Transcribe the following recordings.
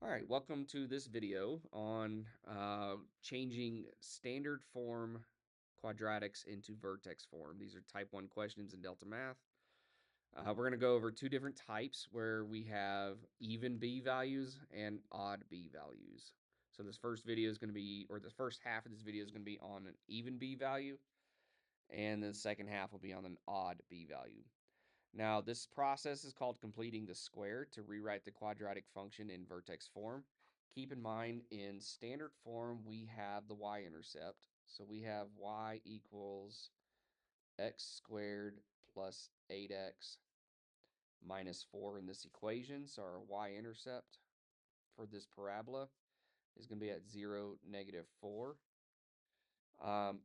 All right, welcome to this video on changing standard form quadratics into vertex form. These are type 1 questions in Delta Math. We're going to go over two different types where we have even b values and odd b values. So this first video is going to be, or the first half of this video is going to be on an even b value, and the second half will be on an odd b value. Now, this process is called completing the square to rewrite the quadratic function in vertex form. Keep in mind, in standard form, we have the y-intercept. So we have y equals x squared plus 8x minus 4 in this equation. So our y-intercept for this parabola is going to be at 0, -4.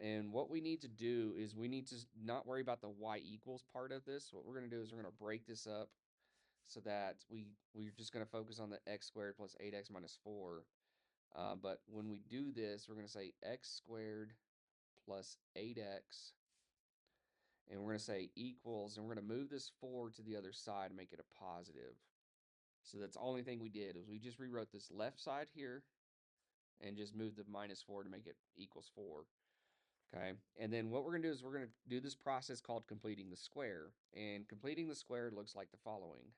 And what we need to do is we need to not worry about the y equals part of this. What we're going to do is we're going to break this up so that we're just going to focus on the x squared plus 8x minus 4. But when we do this, we're going to say x squared plus 8x, and we're going to say equals, and we're going to move this 4 to the other side and make it a positive. So that's the only thing we did is we just rewrote this left side here and just moved the -4 to make it equals 4. Okay, and then what we're going to do is we're going to do this process called completing the square. And completing the square looks like the following.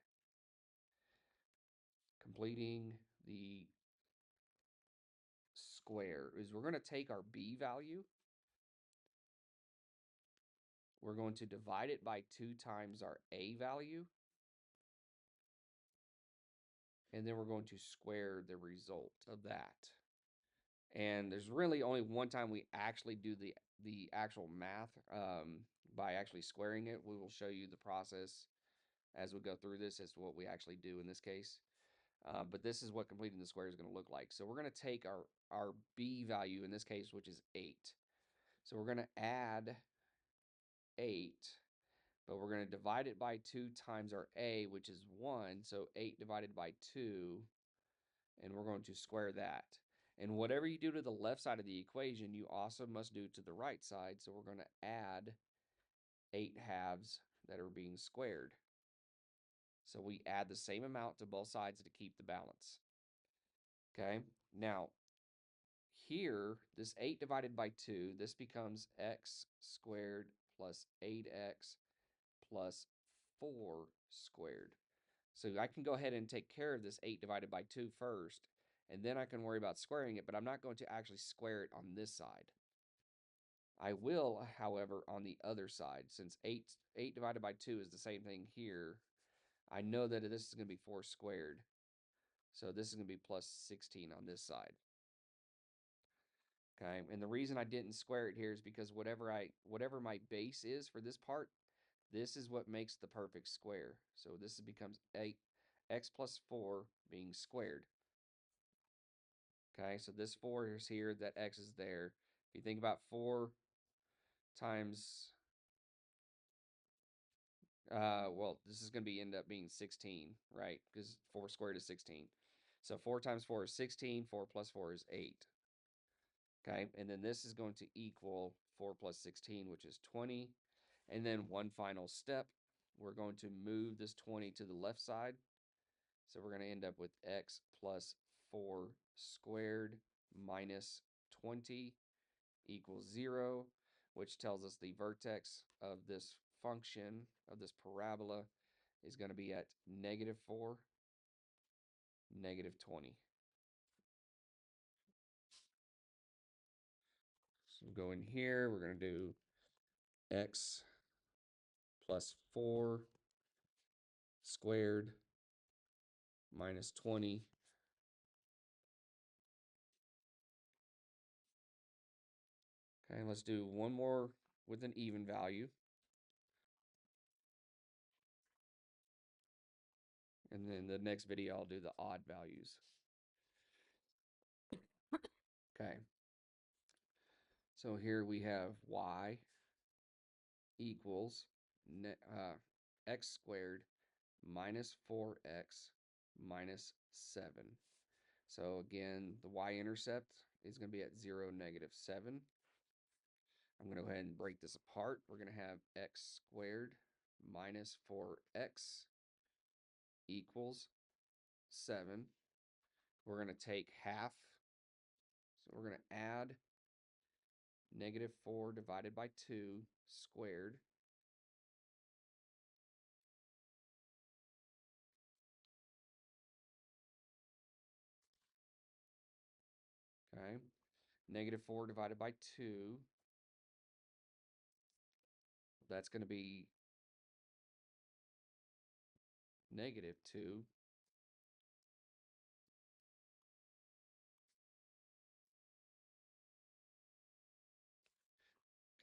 Completing the square is we're going to take our b value, we're going to divide it by 2 times our a value, and then we're going to square the result of that. And there's really only one time we actually do the actual math by actually squaring it. We will show you the process as we go through this as to what we actually do in this case. But this is what completing the square is going to look like. So we're going to take our b value in this case, which is 8. So we're going to add 8, but we're going to divide it by 2 times our a, which is 1. So 8 divided by 2, and we're going to square that. And whatever you do to the left side of the equation, you also must do to the right side. So we're going to add 8 halves that are being squared. So we add the same amount to both sides to keep the balance. Okay, now here, this 8 divided by 2, this becomes x squared plus 8x plus 4 squared. So I can go ahead and take care of this 8 divided by 2 first, and then I can worry about squaring it, but I'm not going to actually square it on this side. I will, however, on the other side, since 8 divided by 2 is the same thing here, I know that this is going to be 4 squared. So this is going to be plus 16 on this side. Okay, and the reason I didn't square it here is because whatever my base is for this part, this is what makes the perfect square. So this becomes 8x plus 4 being squared. Okay, so this 4 is here, that x is there. If you think about 4 times, well, this is going to end up being 16, right? Because 4 squared is 16. So 4 times 4 is 16, 4 plus 4 is 8. Okay, and then this is going to equal 4 plus 16, which is 20. And then one final step, we're going to move this 20 to the left side. So we're going to end up with x plus 4 squared minus 20 equals 0, which tells us the vertex of this function, of this parabola, is going to be at -4, -20. So go in here, we're going to do x plus 4 squared minus 20. Okay, let's do one more with an even value. And then the next video, I'll do the odd values. Okay. So here we have y equals x squared minus 4x minus 7. So again, the y-intercept is going to be at 0, -7. I'm going to go ahead and break this apart. We're going to have x squared minus 4x equals 7. we're going to take half. So we're going to add -4 divided by 2 squared. Okay. -4 divided by 2. That's going to be -2.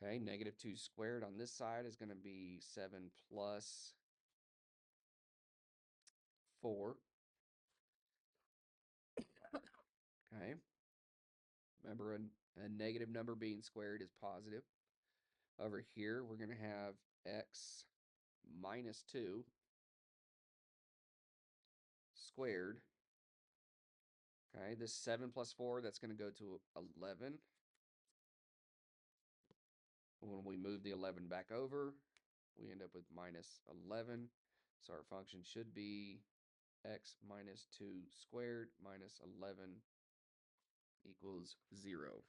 Okay, -2 squared on this side is going to be 7 plus 4. Okay. Remember, a negative number being squared is positive. Over here, we're going to have x minus 2 squared. Okay, this 7 plus 4, that's going to go to 11. When we move the 11 back over, we end up with minus 11. So our function should be x minus 2 squared minus 11 equals 0.